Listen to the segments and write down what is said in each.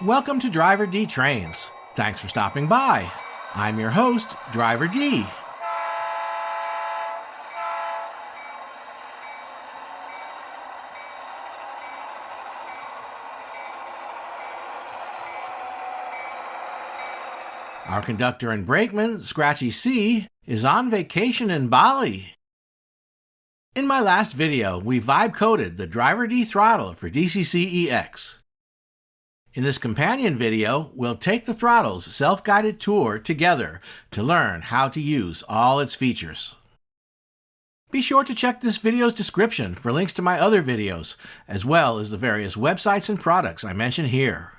Welcome to DriverD-Trains. Thanks for stopping by. I'm your host, Driver D. Our conductor and brakeman, Scratchy-C, is on vacation in Bali. In my last video, we vibe coded the DriverD-Throttle for DCC-EX. In this companion video, we'll take the throttle's self-guided tour together to learn how to use all its features. Be sure to check this video's description for links to my other videos, as well as the various websites and products I mention here.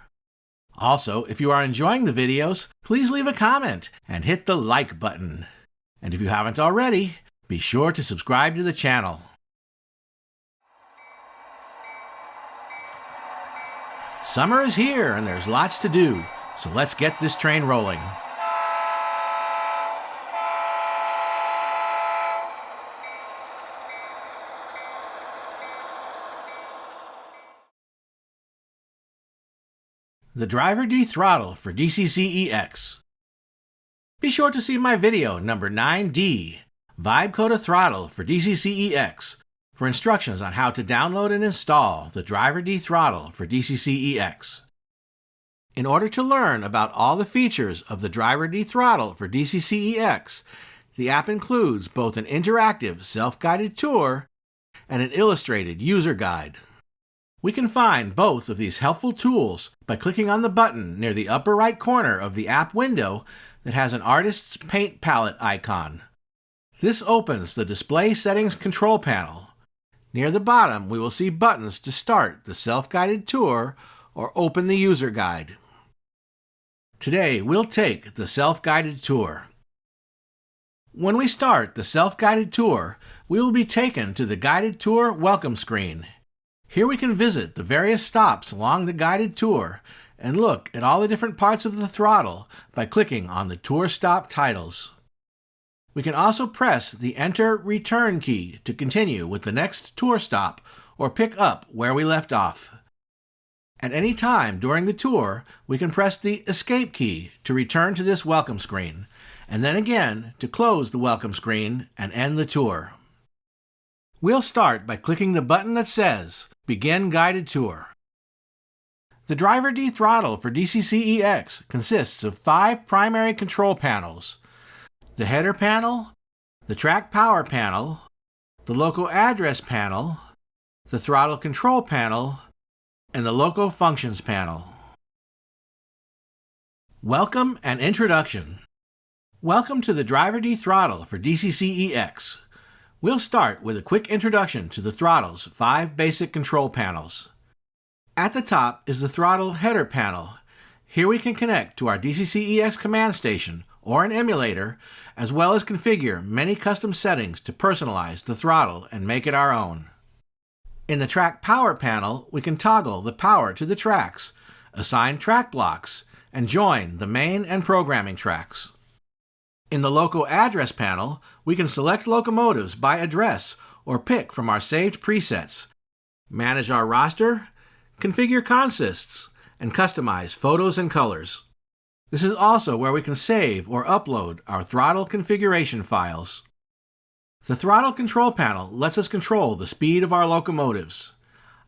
Also, if you are enjoying the videos, please leave a comment and hit the like button. And if you haven't already, be sure to subscribe to the channel. Summer is here and there's lots to do, so let's get this train rolling. The DriverD-Throttle for DCC-EX. Be sure to see my video number 9D, Vibe Code a Throttle for DCC-EX, for instructions on how to download and install the DriverD-Throttle for DCC-EX. In order to learn about all the features of the DriverD-Throttle for DCC-EX, the app includes both an interactive self-guided tour and an illustrated user guide. We can find both of these helpful tools by clicking on the button near the upper right corner of the app window that has an artist's paint palette icon. This opens the Display Settings control panel. Near the bottom, we will see buttons to start the self-guided tour or open the user guide. Today, we'll take the self-guided tour. When we start the self-guided tour, we will be taken to the guided tour welcome screen. Here we can visit the various stops along the guided tour and look at all the different parts of the throttle by clicking on the tour stop titles. We can also press the Enter Return key to continue with the next tour stop or pick up where we left off. At any time during the tour, we can press the Escape key to return to this welcome screen, and then again to close the welcome screen and end the tour. We'll start by clicking the button that says Begin Guided Tour. The DriverD-Throttle for DCC-EX consists of 5 primary control panels: the header panel, the track power panel, the Loco address panel, the throttle control panel, and the Loco functions panel. Welcome and introduction. Welcome to the DriverD-Throttle for DCC-EX. We'll start with a quick introduction to the throttle's 5 basic control panels. At the top is the throttle header panel. Here we can connect to our DCC-EX command station or an emulator, as well as configure many custom settings to personalize the throttle and make it our own. In the track power panel, we can toggle the power to the tracks, assign track blocks, and join the main and programming tracks. In the Loco address panel, we can select locomotives by address or pick from our saved presets, manage our roster, configure consists, and customize photos and colors. This is also where we can save or upload our throttle configuration files. The throttle control panel lets us control the speed of our locomotives.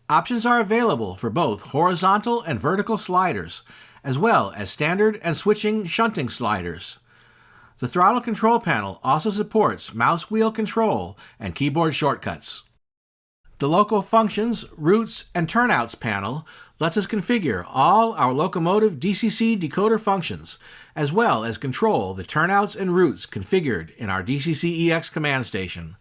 Options are available for both horizontal and vertical sliders, as well as standard and switching shunting sliders. The throttle control panel also supports mouse wheel control and keyboard shortcuts. The Loco Functions, Routes, and Turnouts panel lets us configure all our locomotive DCC decoder functions, as well as control the turnouts and routes configured in our DCC-EX command station.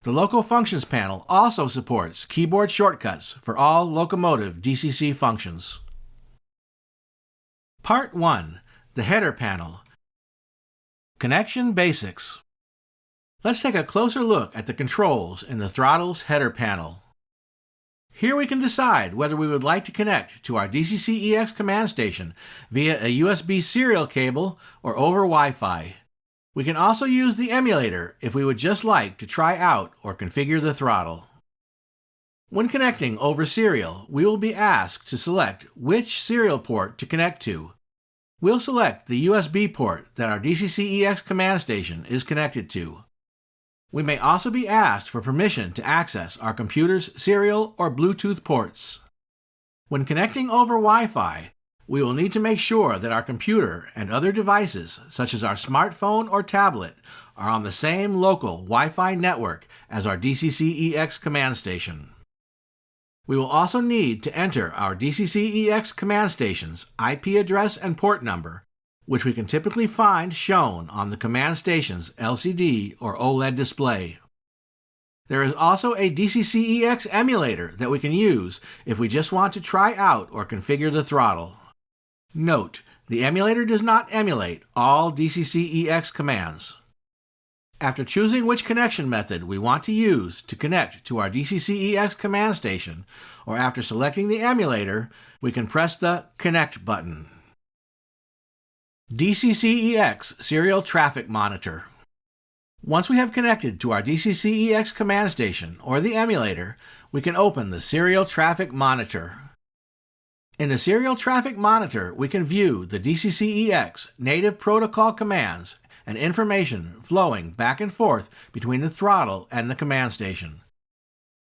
The Loco Functions panel also supports keyboard shortcuts for all locomotive DCC functions. Part 1. The header panel. Connection Basics. Let's take a closer look at the controls in the throttle's header panel. Here we can decide whether we would like to connect to our DCC-EX command station via a USB serial cable or over Wi-Fi. We can also use the emulator if we would just like to try out or configure the throttle. When connecting over serial, we will be asked to select which serial port to connect to. We'll select the USB port that our DCC-EX command station is connected to. We may also be asked for permission to access our computer's serial or Bluetooth ports. When connecting over Wi-Fi, we will need to make sure that our computer and other devices, such as our smartphone or tablet, are on the same local Wi-Fi network as our DCC-EX command station. We will also need to enter our DCC-EX command station's IP address and port number, which we can typically find shown on the command station's LCD or OLED display. There is also a DCC-EX emulator that we can use if we just want to try out or configure the throttle. Note, the emulator does not emulate all DCC-EX commands. After choosing which connection method we want to use to connect to our DCC-EX command station, or after selecting the emulator, we can press the Connect button. DCC-EX Serial Traffic Monitor. Once we have connected to our DCC-EX command station or the emulator, we can open the Serial Traffic Monitor. In the Serial Traffic Monitor, we can view the DCC-EX native protocol commands and information flowing back and forth between the throttle and the command station.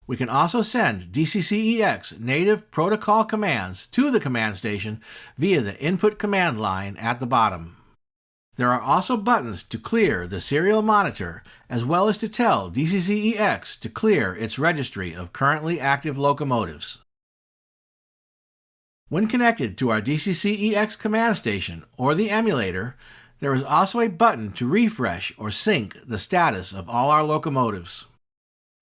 We can also send DCC-EX native protocol commands to the command station via the input command line at the bottom. There are also buttons to clear the serial monitor, as well as to tell DCC-EX to clear its registry of currently active locomotives. When connected to our DCC-EX command station or the emulator, there is also a button to refresh or sync the status of all our locomotives.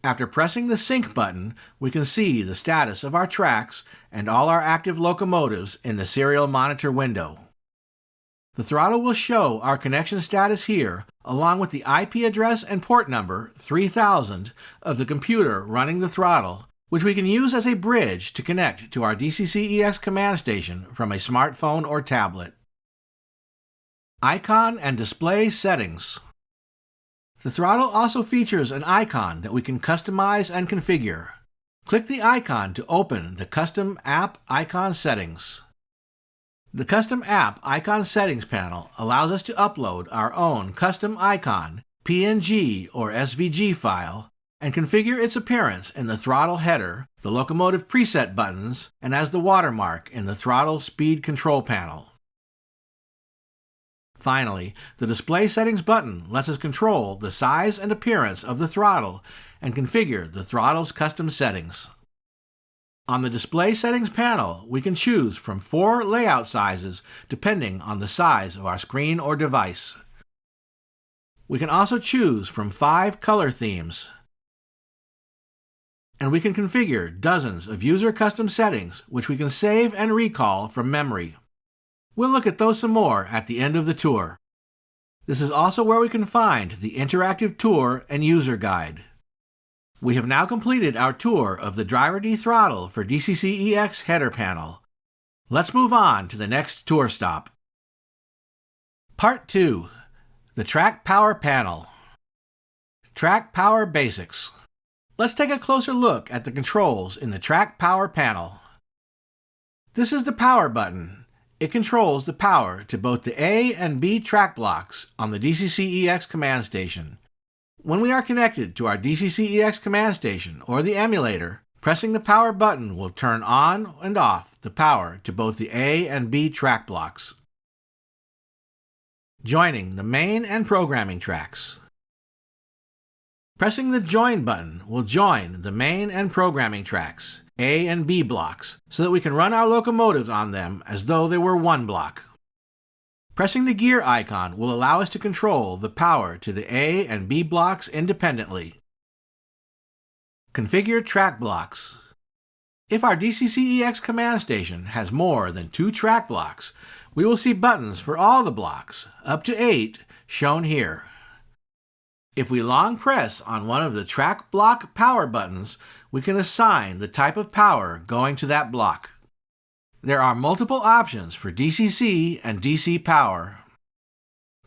After pressing the Sync button, we can see the status of our tracks and all our active locomotives in the serial monitor window. The throttle will show our connection status here, along with the IP address and port number 3000 of the computer running the throttle, which we can use as a bridge to connect to our DCC-EX command station from a smartphone or tablet. Icon and display settings. The throttle also features an icon that we can customize and configure. Click the icon to open the Custom App Icon settings. The Custom App Icon settings panel allows us to upload our own custom icon, PNG or SVG file, and configure its appearance in the throttle header, the locomotive preset buttons, and as the watermark in the throttle speed control panel. Finally, the Display Settings button lets us control the size and appearance of the throttle and configure the throttle's custom settings. On the Display Settings panel, we can choose from 4 layout sizes depending on the size of our screen or device. We can also choose from 5 color themes. And we can configure dozens of user custom settings which we can save and recall from memory. We'll look at those some more at the end of the tour. This is also where we can find the interactive tour and user guide. We have now completed our tour of the DriverD-Throttle for DCC-EX header panel. Let's move on to the next tour stop. Part 2. The Track Power Panel. Track Power Basics. Let's take a closer look at the controls in the Track Power panel. This is the Power button. It controls the power to both the A and B track blocks on the DCC-EX command station. When we are connected to our DCC-EX command station or the emulator, pressing the Power button will turn on and off the power to both the A and B track blocks. Joining the main and programming tracks. Pressing the Join button will join the main and programming tracks, A and B blocks, so that we can run our locomotives on them as though they were one block. Pressing the gear icon will allow us to control the power to the A and B blocks independently. Configure track blocks. If our DCC-EX command station has more than 2 track blocks, we will see buttons for all the blocks, up to 8, shown here. If we long press on one of the track block power buttons, we can assign the type of power going to that block. There are multiple options for DCC and DC power.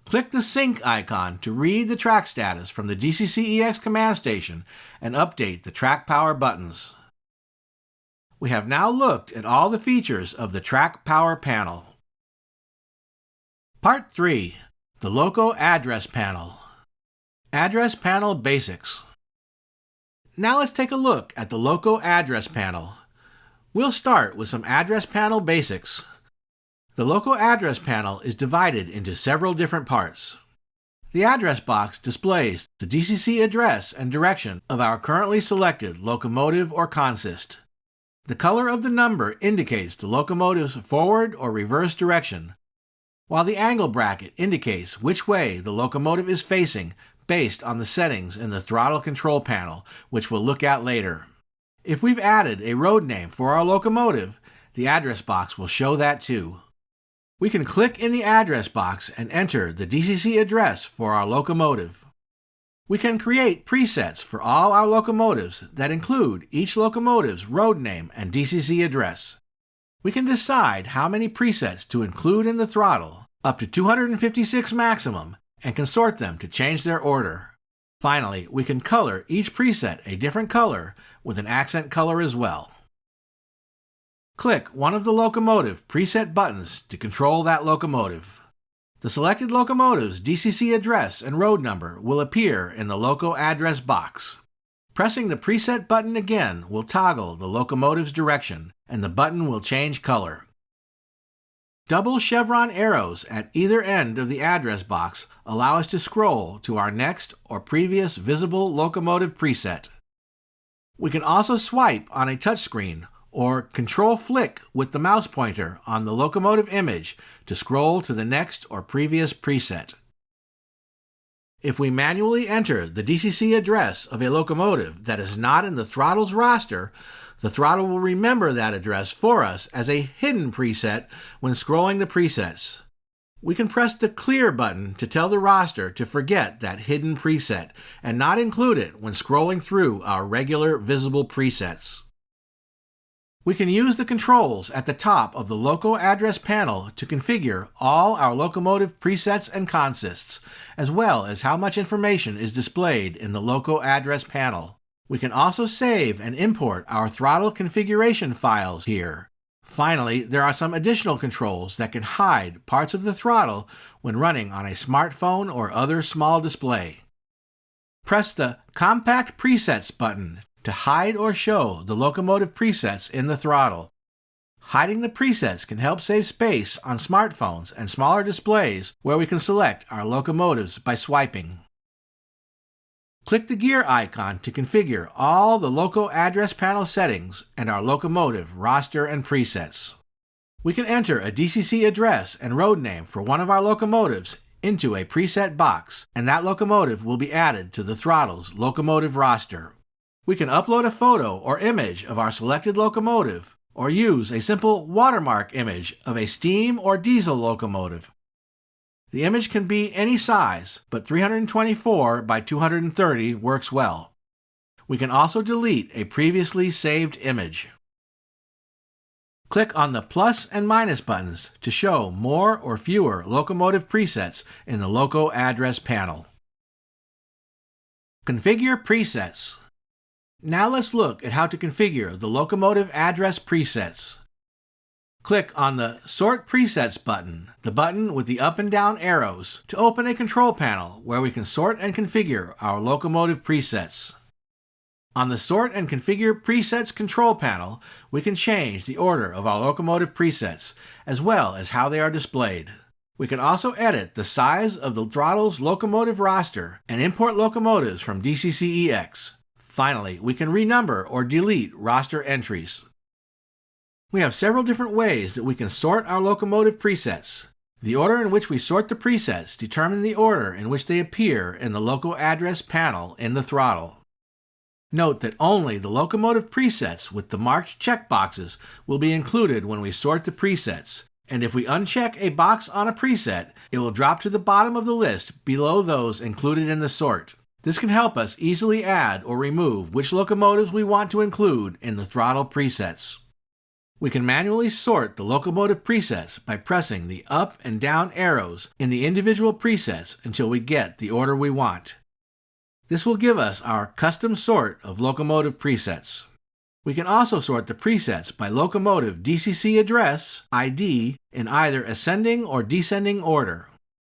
Click the Sync icon to read the track status from the DCC-EX command station and update the track power buttons. We have now looked at all the features of the track power panel. Part 3. The Loco Address Panel. Address Panel Basics. Now let's take a look at the Loco Address Panel. We'll start with some Address Panel basics. The Loco Address Panel is divided into several different parts. The address box displays the DCC address and direction of our currently selected locomotive or consist. The color of the number indicates the locomotive's forward or reverse direction, while the angle bracket indicates which way the locomotive is facing based on the settings in the throttle control panel, which we'll look at later. If we've added a road name for our locomotive, the address box will show that too. We can click in the address box and enter the DCC address for our locomotive. We can create presets for all our locomotives that include each locomotive's road name and DCC address. We can decide how many presets to include in the throttle, up to 256 maximum, and can sort them to change their order. Finally, we can color each preset a different color with an accent color as well. Click one of the locomotive preset buttons to control that locomotive. The selected locomotive's DCC address and road number will appear in the Loco address box. Pressing the preset button again will toggle the locomotive's direction, and the button will change color. Double chevron arrows at either end of the address box allow us to scroll to our next or previous visible locomotive preset. We can also swipe on a touchscreen or control-flick with the mouse pointer on the locomotive image to scroll to the next or previous preset. If we manually enter the DCC address of a locomotive that is not in the throttle's roster, the throttle will remember that address for us as a hidden preset when scrolling the presets. We can press the Clear button to tell the roster to forget that hidden preset and not include it when scrolling through our regular visible presets. We can use the controls at the top of the Loco address panel to configure all our locomotive presets and consists, as well as how much information is displayed in the Loco address panel. We can also save and import our throttle configuration files here. Finally, there are some additional controls that can hide parts of the throttle when running on a smartphone or other small display. Press the Compact Presets button to hide or show the locomotive presets in the throttle. Hiding the presets can help save space on smartphones and smaller displays where we can select our locomotives by swiping. Click the gear icon to configure all the Loco address panel settings and our locomotive roster and presets. We can enter a DCC address and road name for one of our locomotives into a preset box, and that locomotive will be added to the throttle's locomotive roster. We can upload a photo or image of our selected locomotive, or use a simple watermark image of a steam or diesel locomotive. The image can be any size, but 324 by 230 works well. We can also delete a previously saved image. Click on the plus and minus buttons to show more or fewer locomotive presets in the Loco address panel. Configure presets. Now let's look at how to configure the locomotive address presets. Click on the Sort Presets button, the button with the up and down arrows, to open a control panel where we can sort and configure our locomotive presets. On the Sort and Configure Presets control panel, we can change the order of our locomotive presets, as well as how they are displayed. We can also edit the size of the throttle's locomotive roster and import locomotives from DCC-EX. Finally, we can renumber or delete roster entries. We have several different ways that we can sort our locomotive presets. The order in which we sort the presets determine the order in which they appear in the Loco address panel in the throttle. Note that only the locomotive presets with the marked checkboxes will be included when we sort the presets, and if we uncheck a box on a preset, it will drop to the bottom of the list below those included in the sort. This can help us easily add or remove which locomotives we want to include in the throttle presets. We can manually sort the locomotive presets by pressing the up and down arrows in the individual presets until we get the order we want. This will give us our custom sort of locomotive presets. We can also sort the presets by locomotive DCC address ID in either ascending or descending order.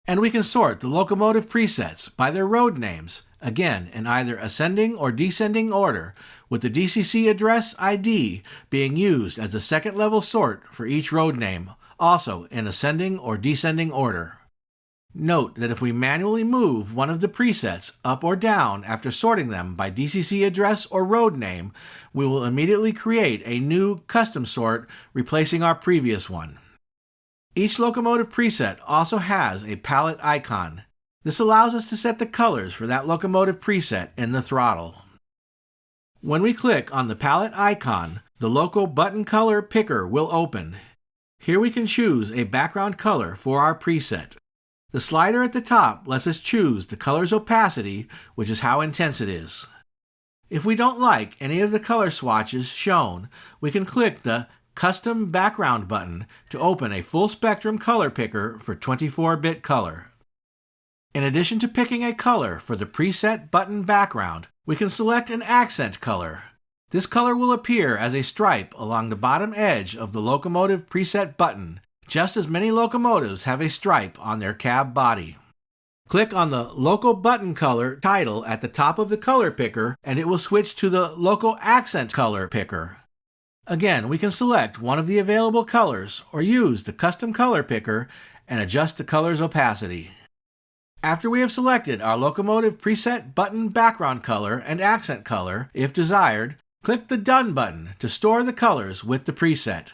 And we can sort the locomotive presets by their road names, again in either ascending or descending order, with the DCC address ID being used as the second level sort for each road name, also in ascending or descending order. Note that if we manually move one of the presets up or down after sorting them by DCC address or road name, we will immediately create a new custom sort replacing our previous one. Each locomotive preset also has a palette icon. This allows us to set the colors for that locomotive preset in the throttle. When we click on the palette icon, the Loco button color picker will open. Here we can choose a background color for our preset. The slider at the top lets us choose the color's opacity, which is how intense it is. If we don't like any of the color swatches shown, we can click the Custom Background button to open a full spectrum color picker for 24-bit color. In addition to picking a color for the preset button background, we can select an accent color. This color will appear as a stripe along the bottom edge of the locomotive preset button, just as many locomotives have a stripe on their cab body. Click on the Loco button color title at the top of the color picker and it will switch to the Loco accent color picker. Again, we can select one of the available colors or use the custom color picker and adjust the color's opacity. After we have selected our locomotive preset button background color and accent color, if desired, click the Done button to store the colors with the preset.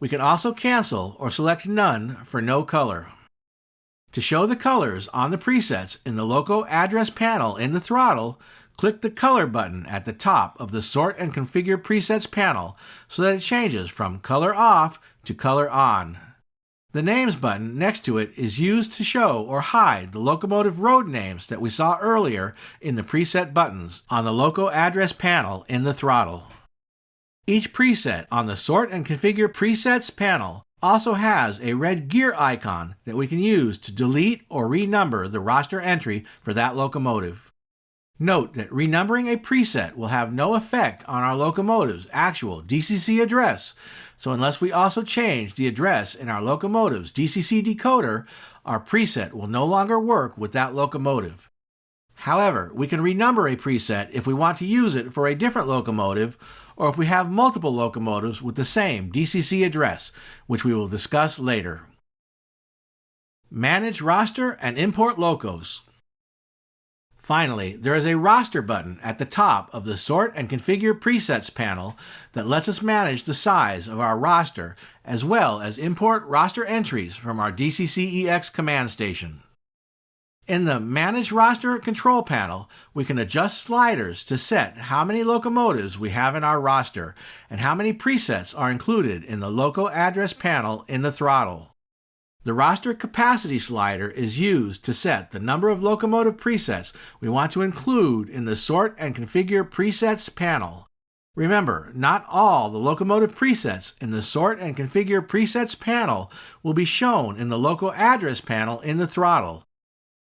We can also cancel or select None for no color. To show the colors on the presets in the Loco address panel in the throttle, click the Color button at the top of the Sort and Configure Presets panel so that it changes from Color Off to Color On. The Names button next to it is used to show or hide the locomotive road names that we saw earlier in the preset buttons on the Loco address panel in the throttle. Each preset on the Sort and Configure Presets panel also has a red gear icon that we can use to delete or renumber the roster entry for that locomotive. Note that renumbering a preset will have no effect on our locomotive's actual DCC address, so unless we also change the address in our locomotive's DCC decoder, our preset will no longer work with that locomotive. However, we can renumber a preset if we want to use it for a different locomotive or if we have multiple locomotives with the same DCC address, which we will discuss later. Manage roster and import locos. Finally, there is a Roster button at the top of the Sort and Configure Presets panel that lets us manage the size of our roster as well as import roster entries from our DCC-EX command station. In the Manage Roster control panel, we can adjust sliders to set how many locomotives we have in our roster and how many presets are included in the Loco address panel in the throttle. The roster capacity slider is used to set the number of locomotive presets we want to include in the Sort and Configure Presets panel. Remember, not all the locomotive presets in the Sort and Configure Presets panel will be shown in the Loco address panel in the throttle.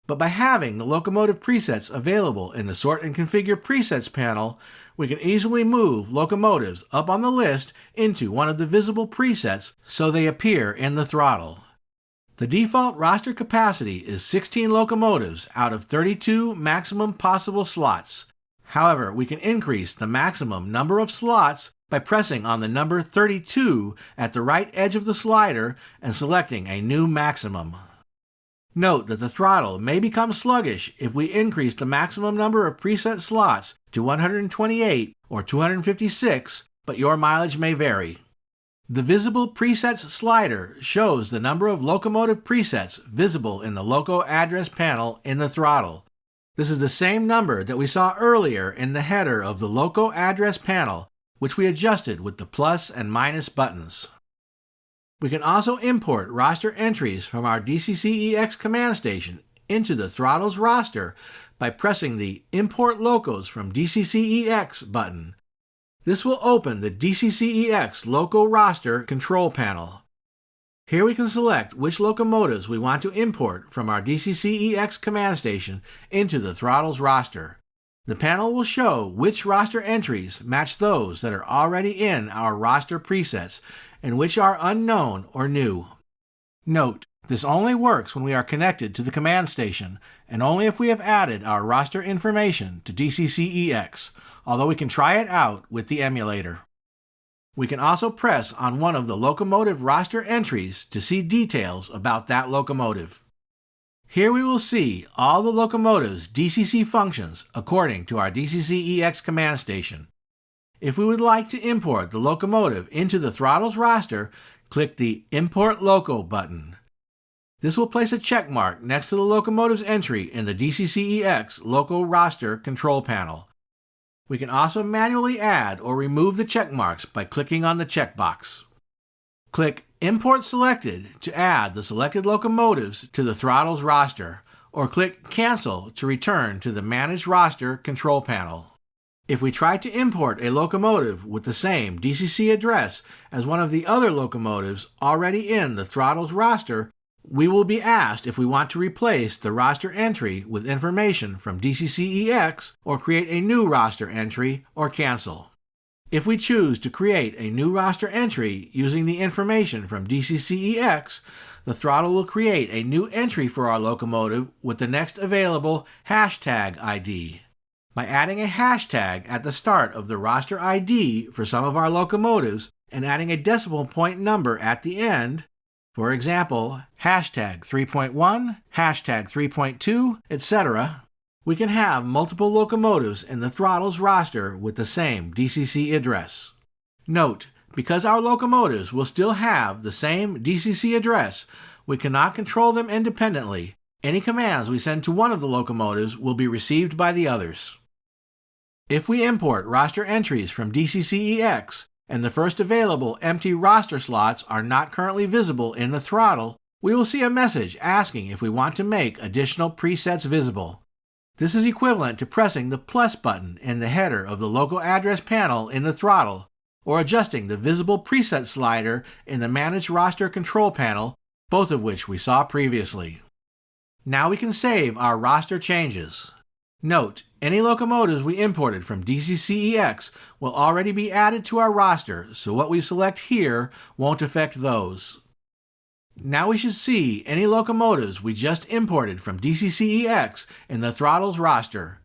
But by having the locomotive presets available in the Sort and Configure Presets panel, we can easily move locomotives up on the list into one of the visible presets so they appear in the throttle. The default roster capacity is 16 locomotives out of 32 maximum possible slots. However, we can increase the maximum number of slots by pressing on the number 32 at the right edge of the slider and selecting a new maximum. Note that the throttle may become sluggish if we increase the maximum number of preset slots to 128 or 256, but your mileage may vary. The Visible Presets slider shows the number of locomotive presets visible in the Loco address panel in the throttle. This is the same number that we saw earlier in the header of the Loco address panel, which we adjusted with the plus and minus buttons. We can also import roster entries from our DCC-EX command station into the throttle's roster by pressing the Import Locos from DCC-EX button. This will open the DCC-EX Loco roster control panel. Here we can select which locomotives we want to import from our DCC-EX command station into the throttle's roster. The panel will show which roster entries match those that are already in our roster presets and which are unknown or new. Note, this only works when we are connected to the command station and only if we have added our roster information to DCC-EX, although we can try it out with the emulator. We can also press on one of the locomotive roster entries to see details about that locomotive. Here we will see all the locomotive's DCC functions according to our DCC-EX command station. If we would like to import the locomotive into the throttle's roster, click the Import Loco button. This will place a check mark next to the locomotive's entry in the DCC-EX Loco Roster control panel. We can also manually add or remove the check marks by clicking on the checkbox. Click Import Selected to add the selected locomotives to the throttle's roster, or click Cancel to return to the Manage Roster control panel. If we try to import a locomotive with the same DCC address as one of the other locomotives already in the throttle's roster, we will be asked if we want to replace the roster entry with information from DCC-EX or create a new roster entry or cancel. If we choose to create a new roster entry using the information from DCC-EX, the throttle will create a new entry for our locomotive with the next available hashtag ID. By adding a hashtag at the start of the roster ID for some of our locomotives and adding a decimal point number at the end, for example, hashtag 3.1, hashtag 3.2, etc., we can have multiple locomotives in the throttle's roster with the same DCC address. Note, because our locomotives will still have the same DCC address, we cannot control them independently. Any commands we send to one of the locomotives will be received by the others. If we import roster entries from DCC-EX and the first available empty roster slots are not currently visible in the throttle, we will see a message asking if we want to make additional presets visible. This is equivalent to pressing the plus button in the header of the Loco address panel in the throttle, or adjusting the visible preset slider in the Manage Roster control panel, both of which we saw previously. Now we can save our roster changes. Note, any locomotives we imported from DCC-EX will already be added to our roster, so what we select here won't affect those. Now we should see any locomotives we just imported from DCC-EX in the throttle's roster.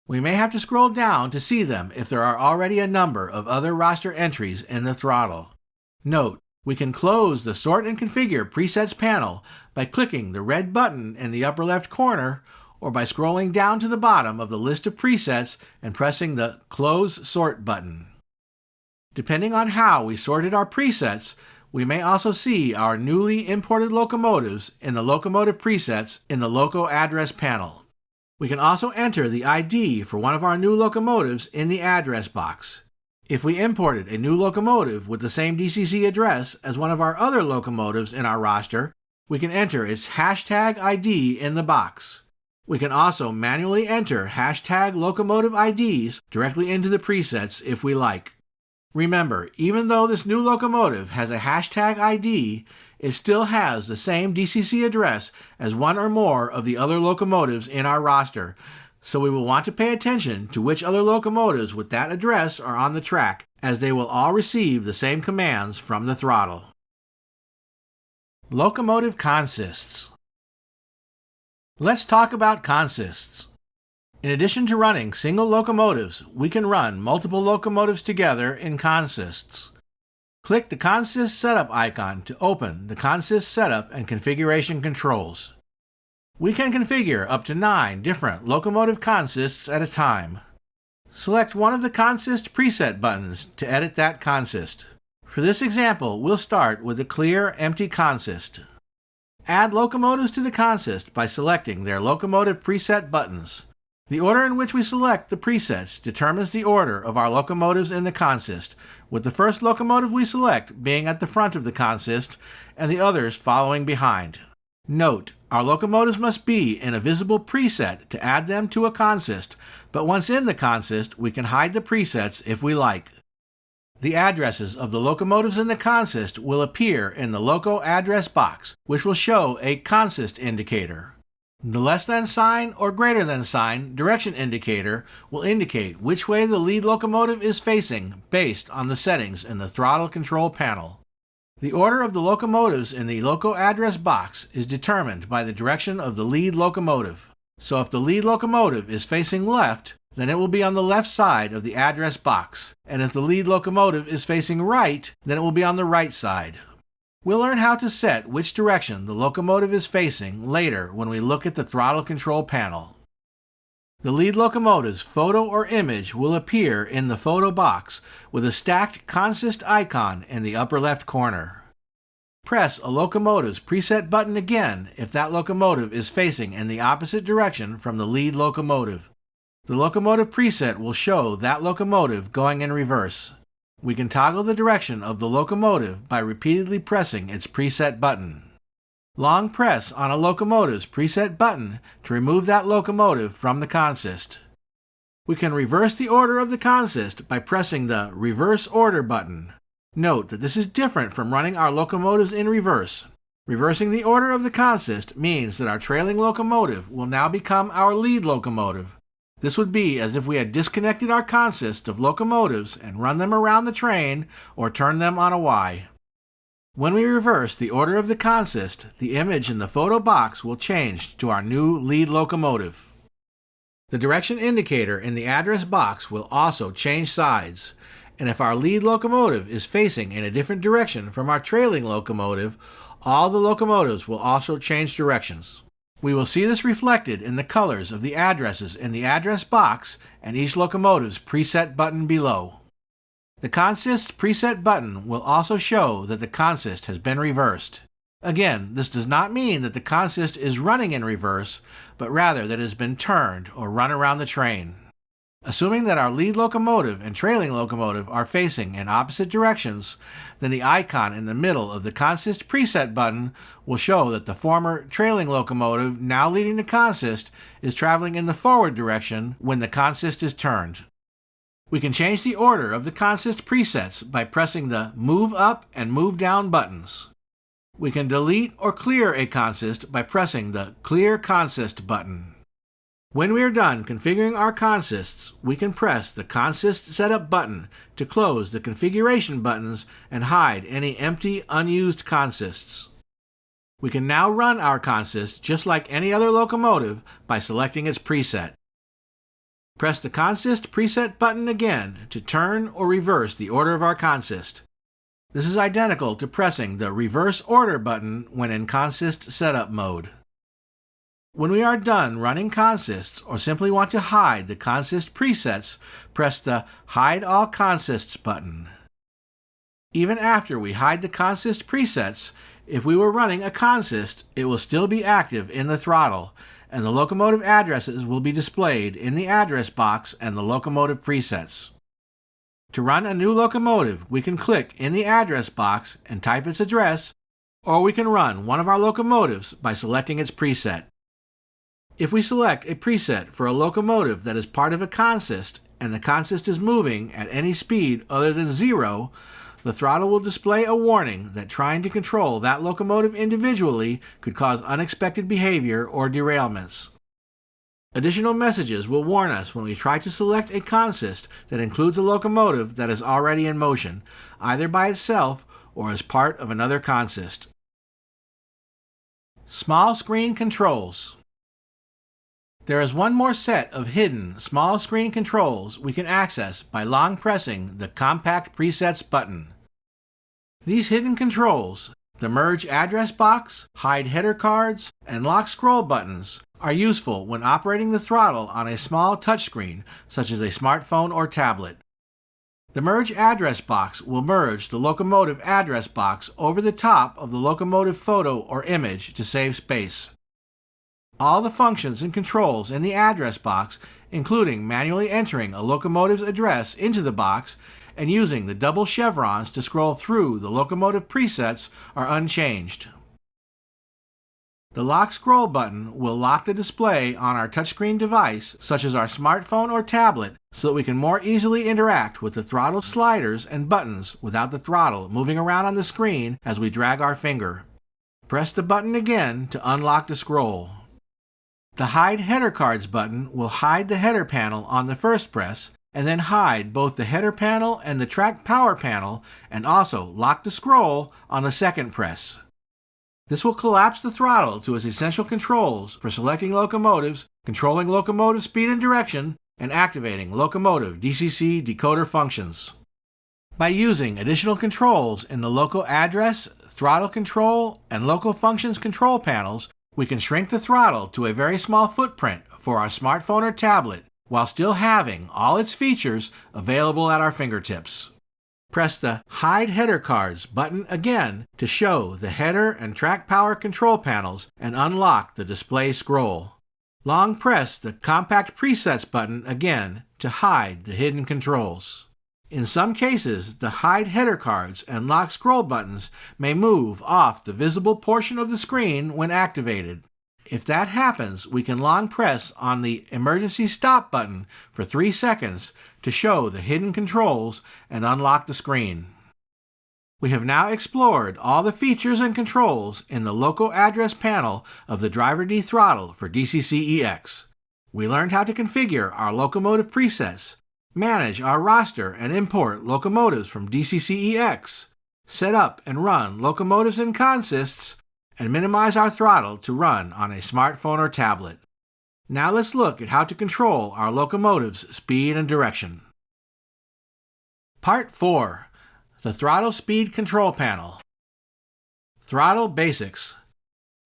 We may have to scroll down to see them if there are already a number of other roster entries in the throttle. Note, we can close the Sort and Configure Presets panel by clicking the red button in the upper left corner or by scrolling down to the bottom of the list of presets and pressing the Close Sort button. Depending on how we sorted our presets, we may also see our newly imported locomotives in the locomotive presets in the Loco address panel. We can also enter the ID for one of our new locomotives in the address box. If we imported a new locomotive with the same DCC address as one of our other locomotives in our roster, we can enter its hashtag ID in the box. We can also manually enter hashtag locomotive IDs directly into the presets if we like. Remember, even though this new locomotive has a hashtag ID, it still has the same DCC address as one or more of the other locomotives in our roster, so we will want to pay attention to which other locomotives with that address are on the track, as they will all receive the same commands from the throttle. Locomotive consists. Let's talk about consists. In addition to running single locomotives, we can run multiple locomotives together in consists. Click the Consist Setup icon to open the Consist Setup and Configuration controls. We can configure up to 9 different locomotive consists at a time. Select one of the consist preset buttons to edit that consist. For this example, we'll start with a clear, empty consist. Add locomotives to the consist by selecting their locomotive preset buttons. The order in which we select the presets determines the order of our locomotives in the consist, with the first locomotive we select being at the front of the consist and the others following behind. Note, our locomotives must be in a visible preset to add them to a consist, but once in the consist, we can hide the presets if we like. The addresses of the locomotives in the consist will appear in the Loco address box, which will show a consist indicator. The less than sign or greater than sign direction indicator will indicate which way the lead locomotive is facing based on the settings in the throttle control panel. The order of the locomotives in the Loco address box is determined by the direction of the lead locomotive. So if the lead locomotive is facing left, then it will be on the left side of the address box, and if the lead locomotive is facing right, then it will be on the right side. We'll learn how to set which direction the locomotive is facing later when we look at the throttle control panel. The lead locomotive's photo or image will appear in the photo box with a stacked consist icon in the upper left corner. Press a locomotive's preset button again if that locomotive is facing in the opposite direction from the lead locomotive. The locomotive preset will show that locomotive going in reverse. We can toggle the direction of the locomotive by repeatedly pressing its preset button. Long press on a locomotive's preset button to remove that locomotive from the consist. We can reverse the order of the consist by pressing the Reverse Order button. Note that this is different from running our locomotives in reverse. Reversing the order of the consist means that our trailing locomotive will now become our lead locomotive. This would be as if we had disconnected our consist of locomotives and run them around the train or turned them on a Y. When we reverse the order of the consist, the image in the photo box will change to our new lead locomotive. The direction indicator in the address box will also change sides, and if our lead locomotive is facing in a different direction from our trailing locomotive, all the locomotives will also change directions. We will see this reflected in the colors of the addresses in the address box and each locomotive's preset button below. The consist preset button will also show that the consist has been reversed. Again, this does not mean that the consist is running in reverse, but rather that it has been turned or run around the train. Assuming that our lead locomotive and trailing locomotive are facing in opposite directions, then the icon in the middle of the consist preset button will show that the former trailing locomotive, now leading the consist, is traveling in the forward direction when the consist is turned. We can change the order of the consist presets by pressing the Move Up and Move Down buttons. We can delete or clear a consist by pressing the Clear Consist button. When we are done configuring our consists, we can press the Consist Setup button to close the configuration buttons and hide any empty, unused consists. We can now run our consist just like any other locomotive by selecting its preset. Press the Consist Preset button again to turn or reverse the order of our consist. This is identical to pressing the Reverse Order button when in Consist Setup mode. When we are done running consists or simply want to hide the consist presets, press the Hide All Consists button. Even after we hide the consist presets, if we were running a consist, it will still be active in the throttle, and the locomotive addresses will be displayed in the address box and the locomotive presets. To run a new locomotive, we can click in the address box and type its address, or we can run one of our locomotives by selecting its preset. If we select a preset for a locomotive that is part of a consist and the consist is moving at any speed other than 0, the throttle will display a warning that trying to control that locomotive individually could cause unexpected behavior or derailments. Additional messages will warn us when we try to select a consist that includes a locomotive that is already in motion, either by itself or as part of another consist. Small screen controls. There is one more set of hidden small screen controls we can access by long pressing the Compact Presets button. These hidden controls, the Merge Address Box, Hide Header Cards, and Lock Scroll buttons, are useful when operating the throttle on a small touchscreen, such as a smartphone or tablet. The Merge Address Box will merge the locomotive address box over the top of the locomotive photo or image to save space. All the functions and controls in the address box, including manually entering a locomotive's address into the box and using the double chevrons to scroll through the locomotive presets, are unchanged. The Lock Scroll button will lock the display on our touchscreen device, such as our smartphone or tablet, so that we can more easily interact with the throttle sliders and buttons without the throttle moving around on the screen as we drag our finger. Press the button again to unlock the scroll. The Hide Header Cards button will hide the header panel on the first press, and then hide both the header panel and the track power panel, and also lock the scroll on the second press. This will collapse the throttle to its essential controls for selecting locomotives, controlling locomotive speed and direction, and activating locomotive DCC decoder functions. By using additional controls in the Loco address, throttle control, and Loco functions control panels, we can shrink the throttle to a very small footprint for our smartphone or tablet while still having all its features available at our fingertips. Press the Hide Header Cards button again to show the header and track power control panels and unlock the display scroll. Long press the Compact Presets button again to hide the hidden controls. In some cases, the Hide Header Cards and Lock Scroll buttons may move off the visible portion of the screen when activated. If that happens, we can long press on the Emergency Stop button for 3 seconds to show the hidden controls and unlock the screen. We have now explored all the features and controls in the Loco address panel of the DriverD-Throttle for DCC-EX. We learned how to configure our locomotive presets, manage our roster and import locomotives from DCC-EX, set up and run locomotives and consists, and minimize our throttle to run on a smartphone or tablet. Now let's look at how to control our locomotive's speed and direction. Part 4. The Throttle Speed Control Panel. Throttle Basics.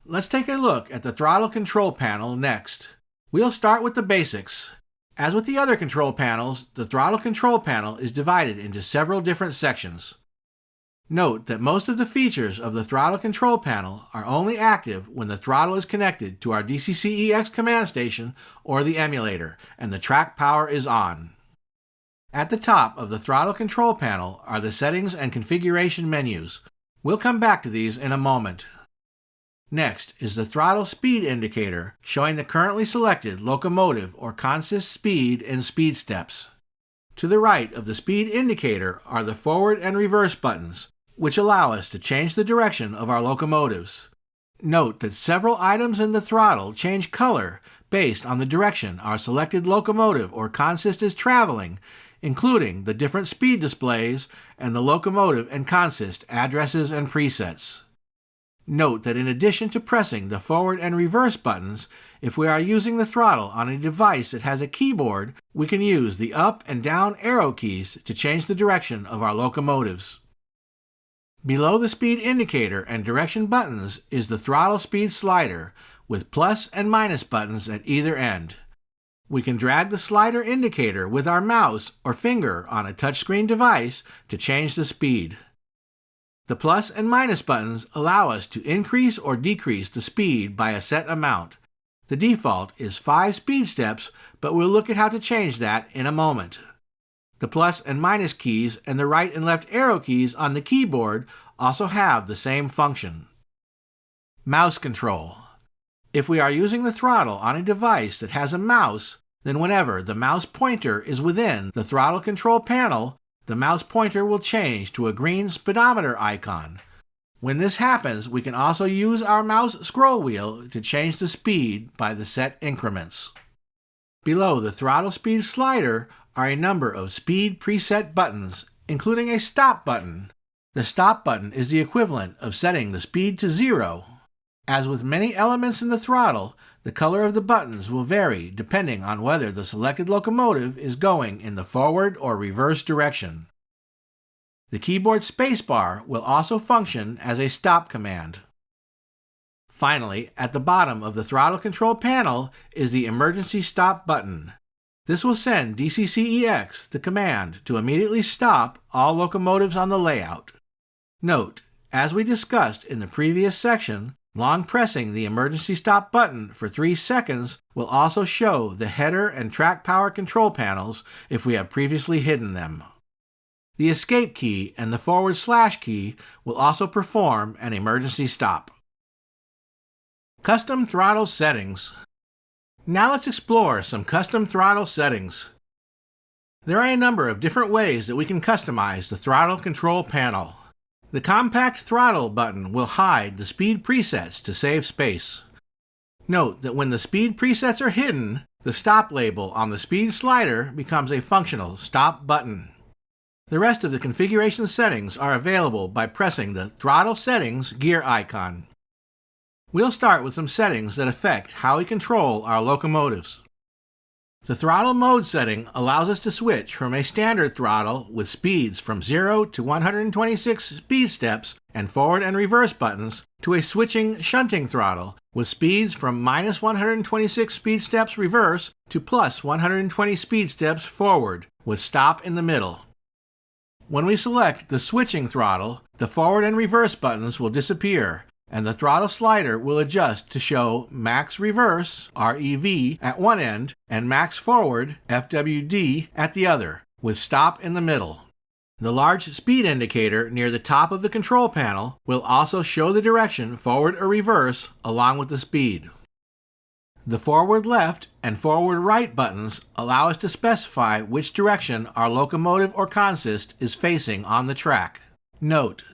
Let's take a look at the throttle control panel next. We'll start with the basics. As with the other control panels, the throttle control panel is divided into several different sections. Note that most of the features of the throttle control panel are only active when the throttle is connected to our DCC-EX command station or the emulator, and the track power is on. At the top of the throttle control panel are the settings and configuration menus. We'll come back to these in a moment. Next is the throttle speed indicator, showing the currently selected locomotive or consist speed and speed steps. To the right of the speed indicator are the forward and reverse buttons, which allow us to change the direction of our locomotives. Note that several items in the throttle change color based on the direction our selected locomotive or consist is traveling, including the different speed displays and the locomotive and consist addresses and presets. Note that in addition to pressing the forward and reverse buttons, if we are using the throttle on a device that has a keyboard, we can use the up and down arrow keys to change the direction of our locomotives. Below the speed indicator and direction buttons is the throttle speed slider with plus and minus buttons at either end. We can drag the slider indicator with our mouse or finger on a touchscreen device to change the speed. The plus and minus buttons allow us to increase or decrease the speed by a set amount. The default is 5 speed steps, but we'll look at how to change that in a moment. The plus and minus keys and the right and left arrow keys on the keyboard also have the same function. Mouse control. If we are using the throttle on a device that has a mouse, then whenever the mouse pointer is within the throttle control panel, the mouse pointer will change to a green speedometer icon. When this happens, we can also use our mouse scroll wheel to change the speed by the set increments. Below the throttle speed slider are a number of speed preset buttons, including a stop button. The stop button is the equivalent of setting the speed to 0. As with many elements in the throttle, the color of the buttons will vary depending on whether the selected locomotive is going in the forward or reverse direction. The keyboard spacebar will also function as a stop command. Finally, at the bottom of the throttle control panel is the emergency stop button. This will send DCC-EX the command to immediately stop all locomotives on the layout. Note, as we discussed in the previous section, long pressing the emergency stop button for 3 seconds will also show the header and track power control panels if we have previously hidden them. The escape key and the / key will also perform an emergency stop. Custom throttle settings. Now let's explore some custom throttle settings. There are a number of different ways that we can customize the throttle control panel. The compact throttle button will hide the speed presets to save space. Note that when the speed presets are hidden, the stop label on the speed slider becomes a functional stop button. The rest of the configuration settings are available by pressing the Throttle Settings gear icon. We'll start with some settings that affect how we control our locomotives. The throttle mode setting allows us to switch from a standard throttle with speeds from 0 to 126 speed steps and forward and reverse buttons to a switching shunting throttle with speeds from minus 126 speed steps reverse to plus 120 speed steps forward with stop in the middle. When we select the switching throttle, the forward and reverse buttons will disappear, and the throttle slider will adjust to show max reverse, REV, at one end and max forward, FWD, at the other, with stop in the middle. The large speed indicator near the top of the control panel will also show the direction forward or reverse along with the speed. The forward left and forward right buttons allow us to specify which direction our locomotive or consist is facing on the track. Note: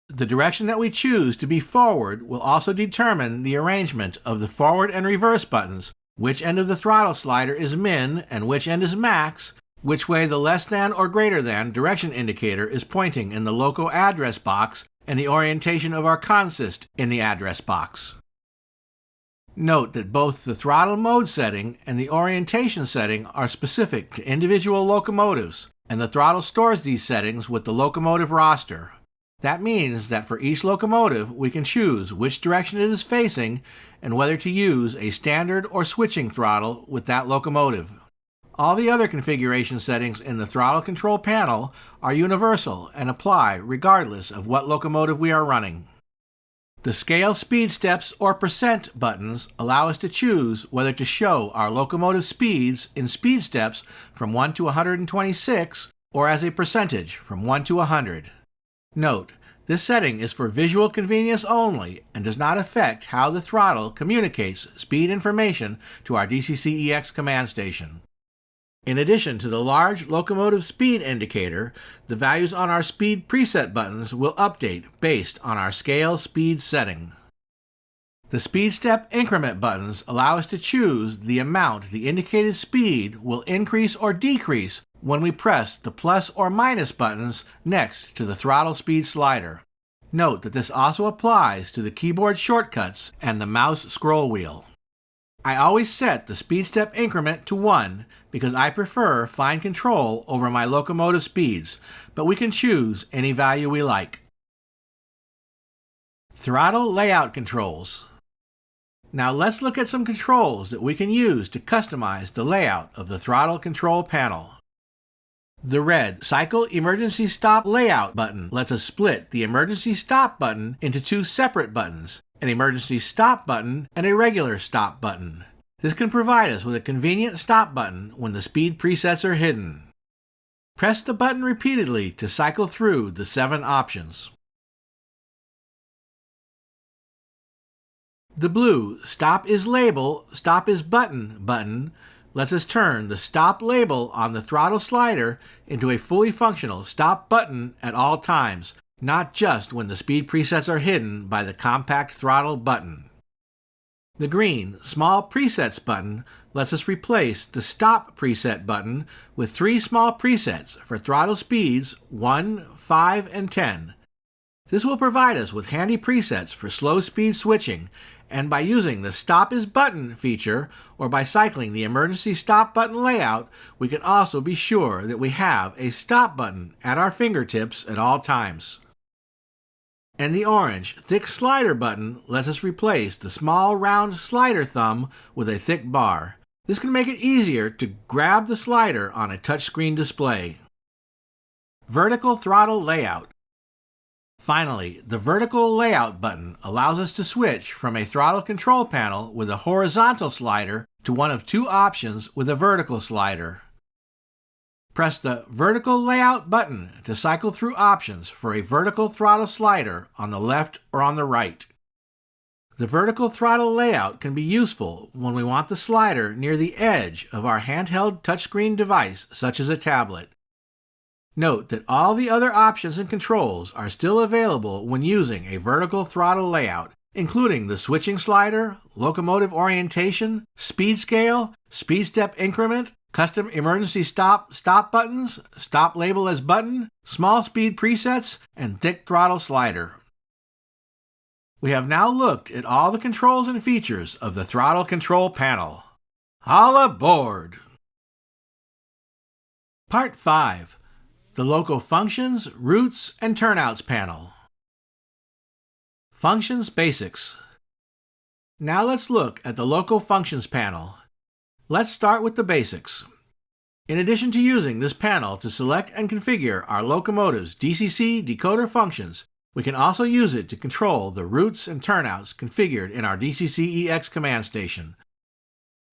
the direction that we choose to be forward will also determine the arrangement of the forward and reverse buttons, which end of the throttle slider is min and which end is max, which way the less than or greater than direction indicator is pointing in the Loco address box, and the orientation of our consist in the address box. Note that both the throttle mode setting and the orientation setting are specific to individual locomotives, and the throttle stores these settings with the locomotive roster. That means that for each locomotive, we can choose which direction it is facing and whether to use a standard or switching throttle with that locomotive. All the other configuration settings in the throttle control panel are universal and apply regardless of what locomotive we are running. The scale speed steps or percent buttons allow us to choose whether to show our locomotive speeds in speed steps from 1 to 126 or as a percentage from 1 to 100. Note, this setting is for visual convenience only and does not affect how the throttle communicates speed information to our DCC-EX command station. In addition to the large locomotive speed indicator, the values on our speed preset buttons will update based on our scale speed setting. The speed step increment buttons allow us to choose the amount the indicated speed will increase or decrease when we press the plus or minus buttons next to the throttle speed slider. Note that this also applies to the keyboard shortcuts and the mouse scroll wheel. I always set the speed step increment to 1 because I prefer fine control over my locomotive speeds, but we can choose any value we like. Throttle layout controls. Now let's look at some controls that we can use to customize the layout of the throttle control panel. The red Cycle Emergency Stop Layout button lets us split the Emergency Stop button into two separate buttons, an Emergency Stop button and a regular Stop button. This can provide us with a convenient stop button when the speed presets are hidden. Press the button repeatedly to cycle through the 7 options. The blue Stop is Label, Stop is Button button lets us turn the stop label on the throttle slider into a fully functional stop button at all times, not just when the speed presets are hidden by the compact throttle button. The green Small Presets button lets us replace the Stop Preset button with 3 small presets for throttle speeds 1, 5, and 10. This will provide us with handy presets for slow speed switching, and by using the Stop is Button feature or by cycling the emergency stop button layout, we can also be sure that we have a stop button at our fingertips at all times. And the orange Thick Slider button lets us replace the small round slider thumb with a thick bar. This can make it easier to grab the slider on a touchscreen display. Vertical Throttle Layout. Finally, the Vertical Layout button allows us to switch from a throttle control panel with a horizontal slider to one of 2 options with a vertical slider. Press the Vertical Layout button to cycle through options for a vertical throttle slider on the left or on the right. The vertical throttle layout can be useful when we want the slider near the edge of our handheld touchscreen device, such as a tablet. Note that all the other options and controls are still available when using a vertical throttle layout, including the switching slider, locomotive orientation, speed scale, speed step increment, custom emergency stop buttons, stop label as button, small speed presets, and thick throttle slider. We have now looked at all the controls and features of the throttle control panel. All aboard! Part 5. The Loco Functions, Routes, and Turnouts panel. Functions Basics. Now let's look at the Loco Functions panel. Let's start with the basics. In addition to using this panel to select and configure our locomotive's DCC decoder functions, we can also use it to control the routes and turnouts configured in our DCC-EX command station.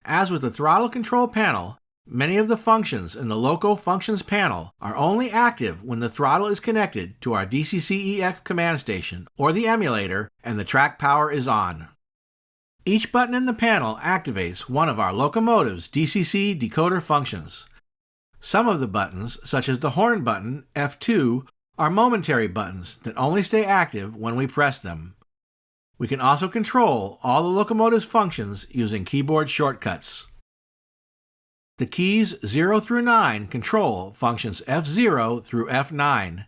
As with the throttle control panel, many of the functions in the Loco Functions panel are only active when the throttle is connected to our DCC-EX command station or the emulator and the track power is on. Each button in the panel activates one of our locomotive's DCC decoder functions. Some of the buttons, such as the horn button, F2, are momentary buttons that only stay active when we press them. We can also control all the locomotive's functions using keyboard shortcuts. The keys 0 through 9 control functions F0 through F9.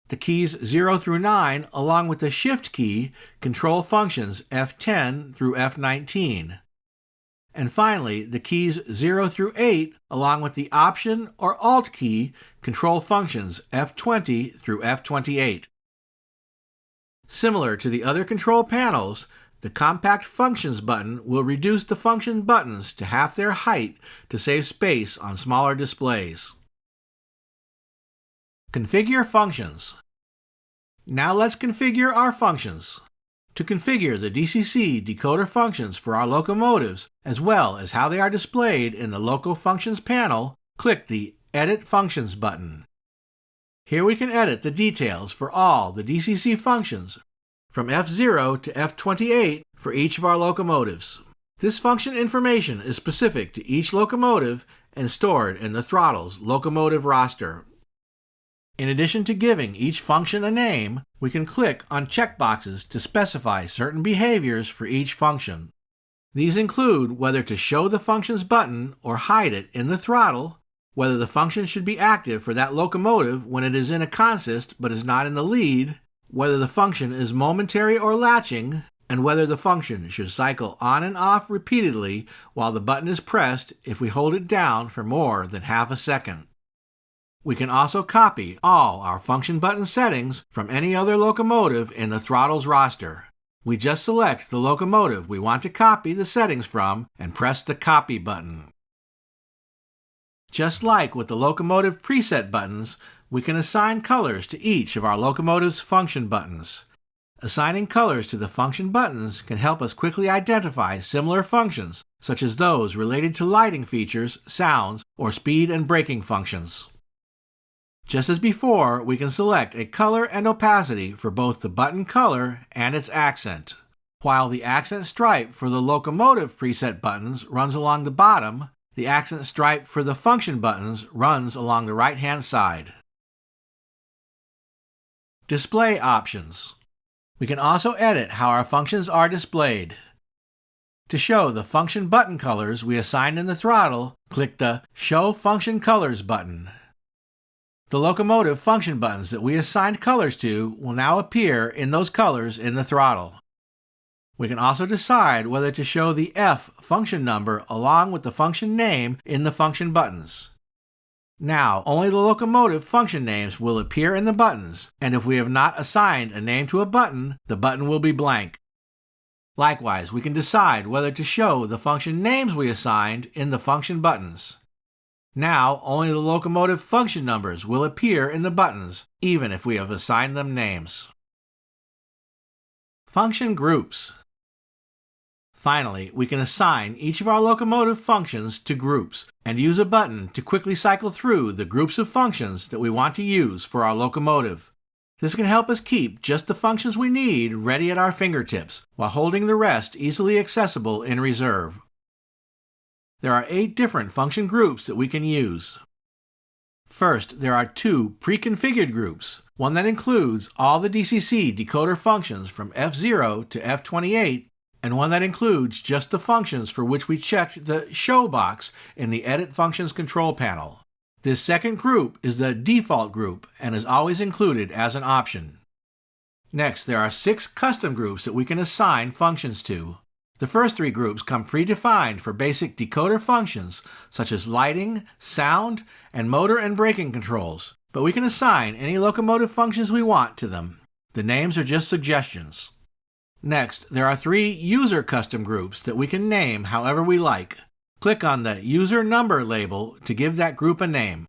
The keys 0 through 9, along with the Shift key, control functions F10 through F19. And finally, the keys 0 through 8, along with the Option or Alt key, control functions F20 through F28. Similar to the other control panels, the Compact Functions button will reduce the function buttons to half their height to save space on smaller displays. Configure functions. Now let's configure our functions. To configure the DCC decoder functions for our locomotives, as well as how they are displayed in the Loco Functions panel, click the Edit Functions button. Here we can edit the details for all the DCC functions, from F0 to F28 for each of our locomotives. This function information is specific to each locomotive and stored in the throttle's locomotive roster. In addition to giving each function a name, we can click on checkboxes to specify certain behaviors for each function. These include whether to show the functions button or hide it in the throttle, whether the function should be active for that locomotive when it is in a consist but is not in the lead, whether the function is momentary or latching, and whether the function should cycle on and off repeatedly while the button is pressed if we hold it down for more than half a second. We can also copy all our function button settings from any other locomotive in the throttle's roster. We just select the locomotive we want to copy the settings from and press the Copy button. Just like with the locomotive preset buttons, we can assign colors to each of our locomotive's function buttons. Assigning colors to the function buttons can help us quickly identify similar functions, such as those related to lighting features, sounds, or speed and braking functions. Just as before, we can select a color and opacity for both the button color and its accent. While the accent stripe for the locomotive preset buttons runs along the bottom, the accent stripe for the function buttons runs along the right-hand side. Display options. We can also edit how our functions are displayed. To show the function button colors we assigned in the throttle, click the Show Function Colors button. The locomotive function buttons that we assigned colors to will now appear in those colors in the throttle. We can also decide whether to show the F function number along with the function name in the function buttons. Now, only the locomotive function names will appear in the buttons, and if we have not assigned a name to a button, the button will be blank. Likewise, we can decide whether to show the function names we assigned in the function buttons. Now, only the locomotive function numbers will appear in the buttons, even if we have assigned them names. Function groups. Finally, we can assign each of our locomotive functions to groups and use a button to quickly cycle through the groups of functions that we want to use for our locomotive. This can help us keep just the functions we need ready at our fingertips, while holding the rest easily accessible in reserve. There are 8 different function groups that we can use. First, there are two pre-configured groups, one that includes all the DCC decoder functions from F0 to F28, and one that includes just the functions for which we checked the Show box in the Edit Functions control panel. This second group is the default group and is always included as an option. Next, there are 6 custom groups that we can assign functions to. The first 3 groups come predefined for basic decoder functions such as lighting, sound, and motor and braking controls, but we can assign any locomotive functions we want to them. The names are just suggestions. Next, there are 3 user custom groups that we can name however we like. Click on the user number label to give that group a name.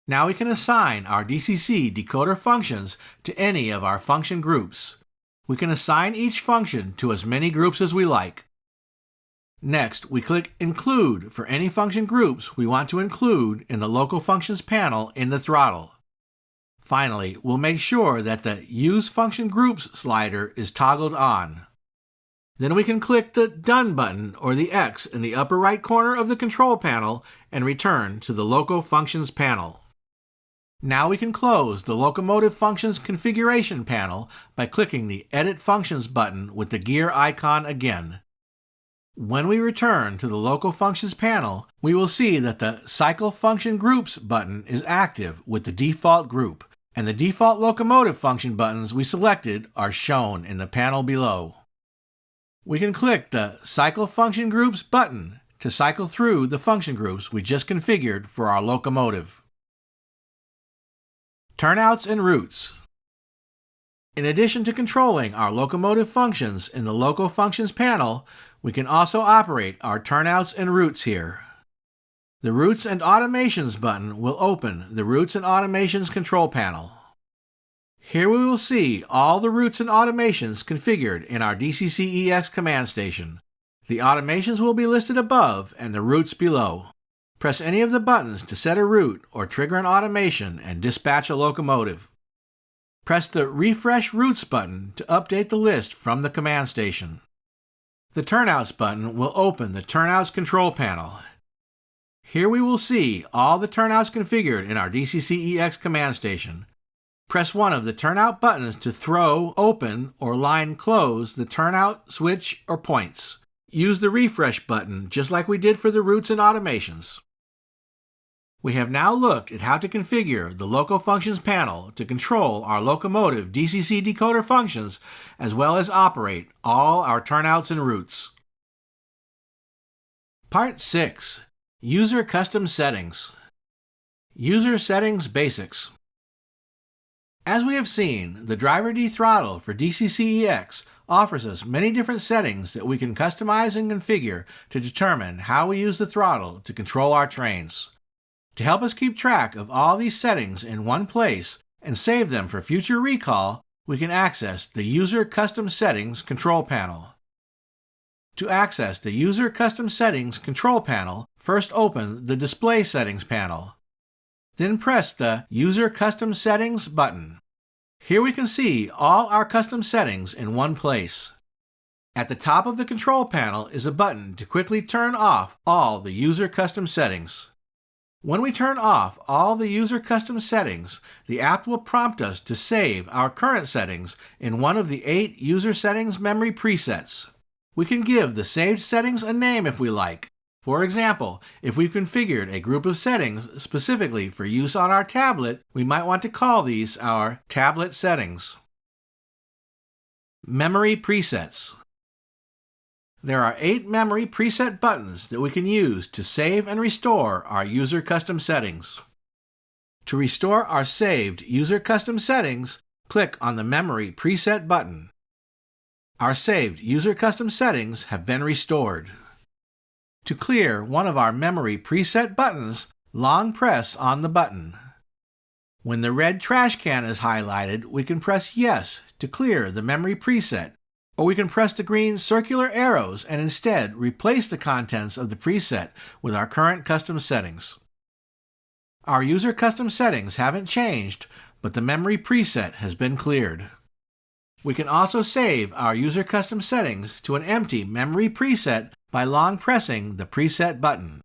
Now we can assign our DCC decoder functions to any of our function groups. We can assign each function to as many groups as we like. Next, we click Include for any function groups we want to include in the Local Functions panel in the throttle. Finally, we'll make sure that the Use Function Groups slider is toggled on. Then we can click the Done button or the X in the upper right corner of the control panel and return to the Local Functions panel. Now we can close the Locomotive Functions configuration panel by clicking the Edit Functions button with the gear icon again. When we return to the Local Functions panel, we will see that the Cycle Function Groups button is active with the default group, and the default locomotive function buttons we selected are shown in the panel below. We can click the Cycle Function Groups button to cycle through the function groups we just configured for our locomotive. Turnouts and routes. In addition to controlling our locomotive functions in the Local Functions panel, we can also operate our turnouts and routes here. The Routes and Automations button will open the Routes and Automations control panel. Here we will see all the routes and automations configured in our DCC-EX command station. The automations will be listed above and the routes below. Press any of the buttons to set a route or trigger an automation and dispatch a locomotive. Press the Refresh Routes button to update the list from the command station. The Turnouts button will open the Turnouts control panel. Here we will see all the turnouts configured in our DCC-EX command station. Press one of the turnout buttons to throw, open, or line close the turnout, switch, or points. Use the Refresh button just like we did for the routes and automations. We have now looked at how to configure the Local Functions panel to control our locomotive DCC decoder functions as well as operate all our turnouts and routes. Part 6. User Custom Settings. User Settings Basics. As we have seen, the DriverD-Throttle for DCC-EX offers us many different settings that we can customize and configure to determine how we use the throttle to control our trains. To help us keep track of all these settings in one place and save them for future recall, we can access the User Custom Settings control panel. To access the User Custom Settings control panel, first open the Display Settings panel. Then press the User Custom Settings button. Here we can see all our custom settings in one place. At the top of the control panel is a button to quickly turn off all the User Custom Settings. When we turn off all the User Custom Settings, the app will prompt us to save our current settings in one of the 8 User Settings memory presets. We can give the saved settings a name if we like. For example, if we've configured a group of settings specifically for use on our tablet, we might want to call these our tablet settings. Memory presets. There are 8 memory preset buttons that we can use to save and restore our user custom settings. To restore our saved user custom settings, click on the Memory Preset button. Our saved user custom settings have been restored. To clear one of our memory preset buttons, long press on the button. When the red trash can is highlighted, we can press Yes to clear the memory preset, or we can press the green circular arrows and instead replace the contents of the preset with our current custom settings. Our user custom settings haven't changed, but the memory preset has been cleared. We can also save our user custom settings to an empty memory preset by long pressing the Preset button.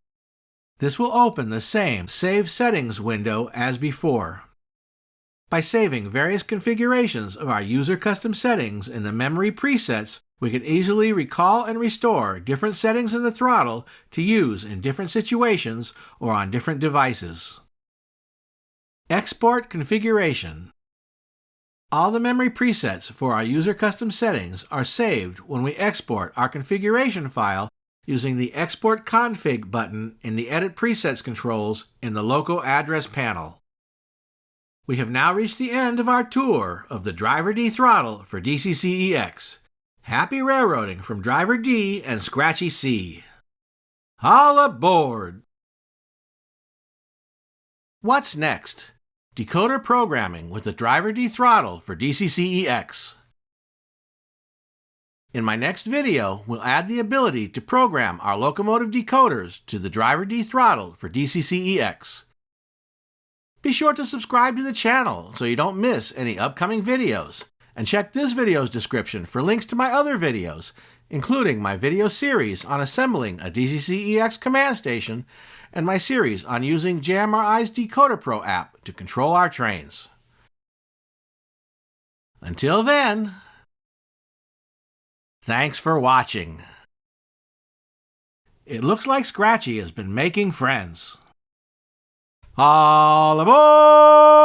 This will open the same Save Settings window as before. By saving various configurations of our user custom settings in the memory presets, we can easily recall and restore different settings in the throttle to use in different situations or on different devices. Export configuration. All the memory presets for our user custom settings are saved when we export our configuration file using the Export Config button in the Edit Presets controls in the Loco address panel. We have now reached the end of our tour of the DriverD-Throttle for DCC-EX. Happy railroading from DriverD and Scratchy-C. All aboard! What's next? Decoder programming with the DriverD-Throttle for DCC-EX. In my next video, we'll add the ability to program our locomotive decoders to the DriverD-Throttle for DCC-EX. Be sure to subscribe to the channel so you don't miss any upcoming videos, and check this video's description for links to my other videos, including my video series on assembling a DCC-EX command station and my series on using JMRI's Decoder Pro app to control our trains. Until then, thanks for watching. It looks like Scratchy has been making friends. All aboard!